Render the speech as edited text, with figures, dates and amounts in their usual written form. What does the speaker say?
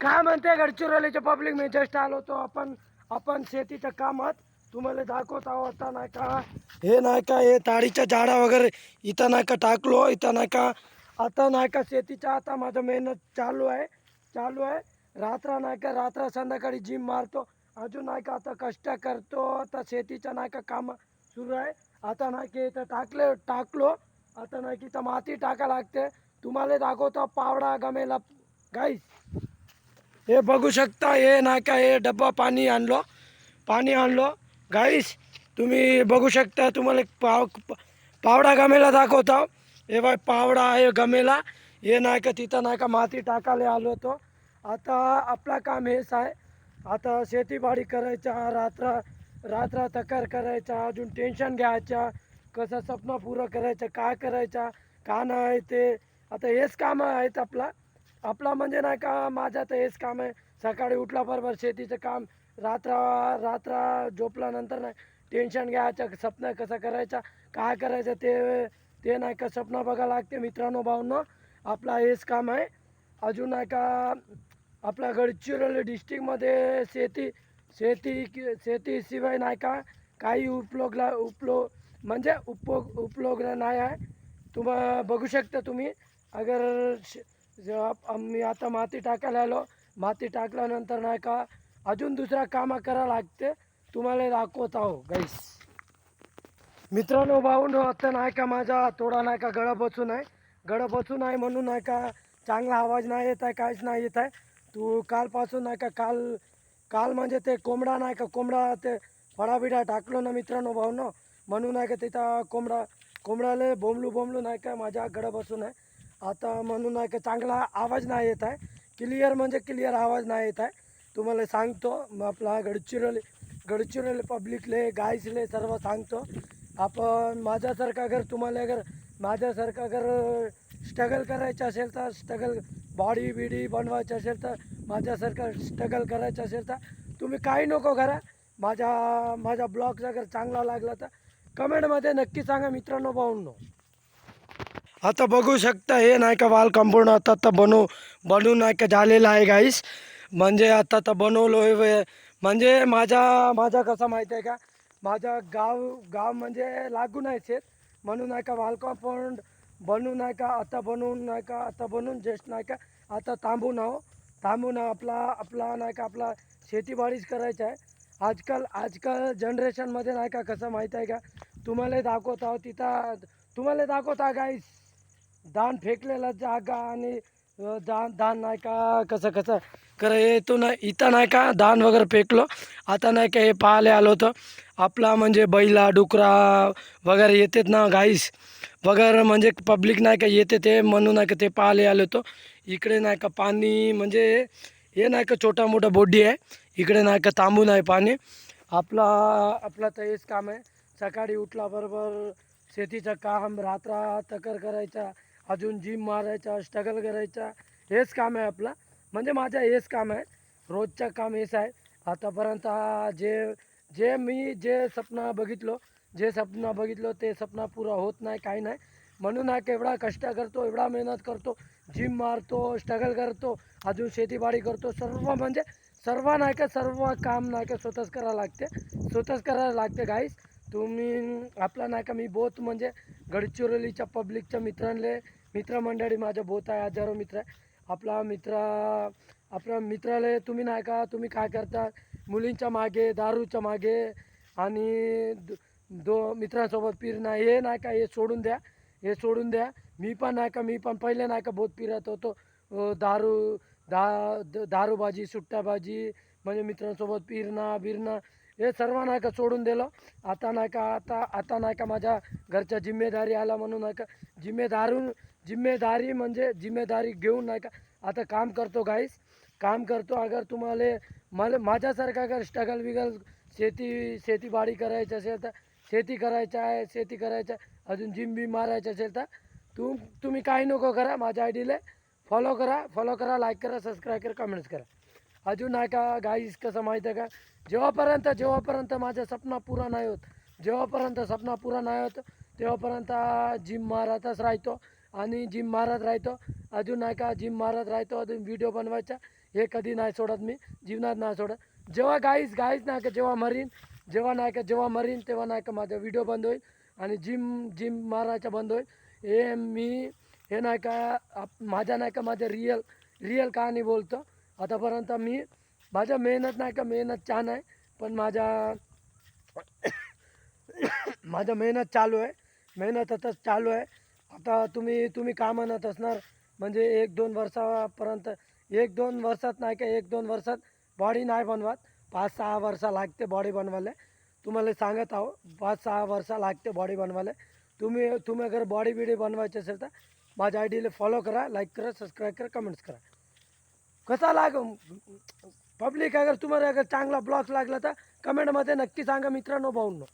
काय म्हणते गडचिरोलीचे पब्लिक? मी जस्ट आलो तो आपण शेतीच्या कामात तुम्हाला दाखवत आहोत. आता नाही का हे नाही का हे ताडीच्या झाडा वगैरे इथं नाही का टाकलो, इथं नाही का आता नाही का शेतीच्या आता माझं मेहनत चालू आहे. रात्र नाही का रात्र संध्याकाळी जिम मारतो, अजून नाही का आता कष्ट करतो. आता शेतीच्या नाही का काम सुरू आहे. आता नाही की इथं टाकलो आता नाही की इथं माती टाका लागते. तुम्हाला दाखवतो पावडा गमेला गाईस. हे बघू शकता, हे नाही का हे डब्बा पाणी आणलो गाईस. तुम्ही बघू शकता, तुम्हाला पावडा गमेला दाखवतो. हे बाय पावडा आहे गमेला. हे नाही का तिथं नाही का माती टाकायला आलो होतो. आता आपला काम हेच आहे, आता शेतीबाडी करायचा, रात्र रात्र तक्रार करायचा, अजून टेन्शन घ्यायच्या, कसं स्वप्न पुरं करायचं, काय करायचं का नाही ते. आता हेच काम आहेत आपला म्हणजे नाही का माझं तर हेच काम आहे. सकाळी उठल्याबरोबर शेतीचं काम, रात्र रात्र झोपल्यानंतर नाही टेन्शन घ्यायचं, स्वप्न कसं करायचं, काय करायचं ते नाही का स्वप्न बघायला लागते. मित्रांनो भाऊंनो, आपला हेच काम आहे. अजून नाही का आपल्या गडचिरोली डिस्ट्रिक्टमध्ये शेतीशिवाय नाही का काही उपयोग नाही आहे. बघू शकता तुम्ही. अगर मी आता माती टाकायला आलो, माती टाकल्यानंतर नाही का अजून दुसरा काम करावं लागते. तुम्हाला दाखवत आहो गाईस. मित्रांनो भाऊंनो, आता नाही का माझा थोडा नाही का गळा बसून आहे म्हणून नाही का चांगला आवाज नाही येत आहे, काहीच नाही येत आहे. तू कालपासून नाही का काल म्हणजे ते कोंबडा ते फडाबिडा टाकलो ना मित्रांनो भाऊंनो, म्हणून नाही का तिथं कोंबडाले बोंबलू नाही का माझ्या गळा बसून आहे. आता म्हणून नाही का चांगला आवाज नाही येत आहे, क्लिअर आवाज नाही येत आहे. तुम्हाला सांगतो आपला गडचिरोली पब्लिकले गाईसले सर्व सांगतो. आपण माझ्यासारखा अगर स्ट्रगल करायचं असेल तर बॉडी बिडी बनवायचं असेल तर माझ्यासारखं स्ट्रगल करायचं असेल तर तुम्ही काही नको करा. माझा ब्लॉग जर चांगला लागला तर कमेंटमध्ये नक्की सांगा मित्रांनो भाऊंनो. आता बघू शकता, हे नाही का वाल कंपाऊंड आता बनवून नाही का झालेलं आहे गाईस. म्हणजे आता बनवलो आहे. म्हणजे माझा कसं माहिती आहे का, माझा गाव म्हणजे लागून आहे शेत, म्हणून नाही का वाल कंपाऊंड बनवून जस्ट नाही का आता थांबून आपला नाही का आपला शेतीबाडीच करायचं आहे. आजकाल जनरेशनमध्ये नाही का कसं माहीत आहे का, तुम्हाला दाखवत आहो तिथं, तुम्हाला दाखवता गाईस धान फेकलेला जागा आणि धान नाही का कसं येतो ना. इथं नाही का धान वगैरे फेकलो. आता नाही का हे पाहायला आलो होतं. आपला म्हणजे बैला डुकरा वगैरे येतात ना गाईस वगैरे, म्हणजे पब्लिक नाही का येते ते, म्हणून नाही का ते पाहायला आलो होतो. इकडे नाही का पाणी म्हणजे हे नाही का छोटा मोठा बोड्डी आहे, इकडे नाही का थांबून आहे पाणी. आपला तर हेच काम आहे. सकाळी उठल्याबरोबर शेतीचं काम, रात्र तकर करायचा, अजून जिम मारायचा, स्ट्रगल करायचा, हेच काम आहे आपला. म्हणजे माझं हेच काम आहे, रोजचं काम हेच आहे. आतापर्यंत जे स्वप्न बघितलो ते स्वप्न पुरा होत नाही, काही नाही. म्हणून नाही का एवढा कष्ट करतो, एवढा मेहनत करतो, जिम मारतो, स्ट्रगल करतो, अजून शेतीबाडी करतो. सर्व नाही का सर्व काम नाही का स्वतःच करायला लागते गाईस. तुम्ही आपला नाही का मी बहुत म्हणजे गडचिरोलीच्या पब्लिकच्या मित्रमंडळी माझ्या बहुत आहे, हजारो मित्र आहे. आपल्या मित्राला तुम्ही काय करता, मुलींच्या मागे, दारूच्या मागे आणि मित्रांसोबत फिरणं, हे नाही का हे सोडून द्या. मी पण पहिले नाही का बहुत फिरत होतो. दारूबाजी, सुट्टाबाजी, म्हणजे मित्रांसोबत फिरणं हे सर्व नाही का सोडून दिलं. आता नाही का माझ्या घरच्या जिम्मेदारी आला, म्हणून नाही का जिम्मेदारी घेऊन नाही का आता काम करतो गाईस. अगर तुम्हाला माझ्यासारखं अगर स्ट्रगल विगल शेतीबाडी करायची असेल तर शेती करायचं अजून जिम बी मारायचं असेल तर तुम्ही काही नको करा. माझ्या आयडीला फॉलो करा, लाईक करा, सबस्क्राईब करा, कमेंट्स करा. अजून नाही का गाईस कसं माहीत आहे का, जेव्हापर्यंत माझं स्वप्न पुरा नाही होत, तेव्हापर्यंत जिम मारत राहतो. अजून नाही का जिम मारत राहतो, अजून व्हिडिओ बनवायचा, हे कधी नाही सोडत मी, जीवनात नाही सोडत. जेव्हा गाईच नाही का जेव्हा मरीन, जेव्हा मरीन तेव्हा नाही का माझा व्हिडिओ बंद होईल आणि जिम मारायचा बंद होईल. हे मी हे नाही का माझ्या नाही का माझ्या रिअल कहाणी बोलतो. आतापर्यंत मी माझ्या मेहनत नाही का मेहनत छान आहे, पण माझं मेहनत चालू आहे, मेहनतच चालू आहे. आता तुम्ही का म्हणत असणार म्हणजे 1-2 वर्षापर्यंत, 1-2 वर्षात नाही का 1-2 वर्षात बॉडी नाही बनवत, 5-6 वर्ष लागते बॉडी बनवायला. तुम्हाला सांगत आहो 5-6 वर्ष लागते बॉडी बनवायला. तुम्ही अगर बॉडी बिडी बनवायची असेल तर माझ्या आय डीला फॉलो करा, लाईक करा, सबस्क्राईब करा, कमेंट्स करा. कसा पब्लिक अगर तुम्हाला अगर चांगला ब्लॉग लागला तर कमेंटमध्ये नक्की सांगा मित्रांनो, भाऊंनो.